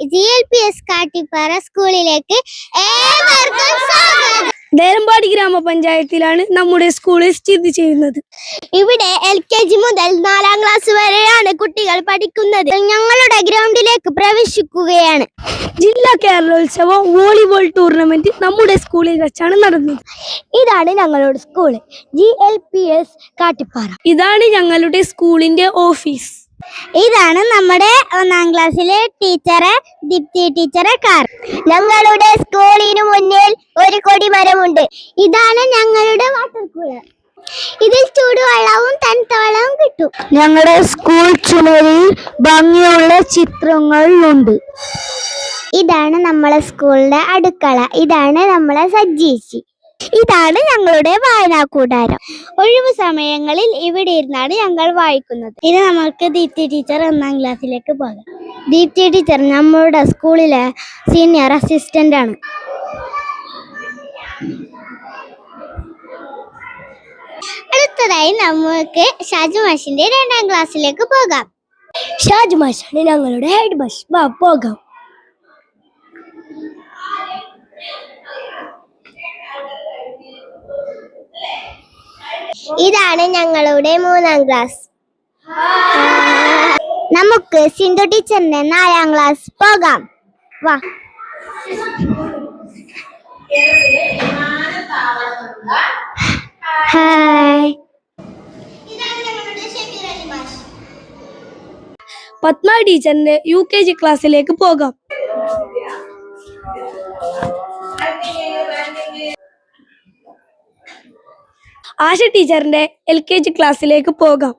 GLPS Kattippara സ്കൂളിലേക്ക് ഏവർക്കും സ്വാഗതം. ദേരമ്പാടി ഗ്രാമപഞ്ചായത്തിലാണ് നമ്മുടെ സ്കൂൾ സ്ഥിതി ചെയ്യുന്നത്. ഇവിടെ LKG മുതൽ 4ാം ക്ലാസ് വരെയാണ് കുട്ടികൾ പഠിക്കുന്നത്. ഞങ്ങളുടെ ഗ്രൗണ്ടിലേക്ക് പ്രവേശിക്കുകയാണ്. ജില്ലാ കേരളോത്സവം വോളിബോൾ ടൂർണമെന്റ് നമ്മുടെ സ്കൂളിൽ വെച്ചാണ് നടന്നത്. ഇതാണ് ഞങ്ങളുടെ സ്കൂൾ, GLPS കാട്ടിപ്പാറ. ഇതാണ് ഞങ്ങളുടെ സ്കൂളിന്റെ ഓഫീസ്. ഇതാണ് നമ്മുടെ 1ാം ക്ലാസ്സിലെ ടീച്ചറെ, ദീപ്തി ടീച്ചറെ കാർ. ഞങ്ങളുടെ സ്കൂളിന് മുന്നിൽ ഒരു കൊടിമരമുണ്ട്. ഇതാണ് ഞങ്ങളുടെ വാട്ടർ കൂളർ. ഇതിൽ ചൂടുവെള്ളവും തണുത്ത വെള്ളവും കിട്ടും. ഞങ്ങളുടെ സ്കൂൾ ചുമരിൽ ഭംഗിയുള്ള ചിത്രങ്ങളുണ്ട്. ഇതാണ് നമ്മളെ സ്കൂളിന്റെ അടുക്കള. ഇതാണ് നമ്മളെ സജ്ജീച്ചി. ഇതാണ് ഞങ്ങളുടെ വായനാ കൂടാരം. ഒഴിവു സമയങ്ങളിൽ ഇവിടെ ഇരുന്നാണ് ഞങ്ങൾ വായിക്കുന്നത്. ഇനി നമുക്ക് ദീപ്തി ടീച്ചർ 1ാം ക്ലാസ്സിലേക്ക് പോകാം. ദീപ്തി ടീച്ചർ നമ്മുടെ സ്കൂളിലെ സീനിയർ അസിസ്റ്റന്റ് ആണ്. അടുത്തതായി നമുക്ക് ഷാജു മാഷിന്റെ 2ാം ക്ലാസ്സിലേക്ക് പോകാം. ഷാജു മാഷാണ് ഞങ്ങളുടെ ഹെഡ് മാഷ്. പോകാം. ഇതാണ് ഞങ്ങളുടെ 3ാം ക്ലാസ്. നമുക്ക് സിന്ധു ടീച്ചറിന്റെ 4ാം ക്ലാസ് പോകാം. വാ. ഹായ്. പത്മ ടീച്ചറിന്റെ UKG ക്ലാസ്സിലേക്ക് പോകാം. ആശ ടീച്ചറിന്റെ LKG ക്ലാസ്സിലേക്ക് പോകാം.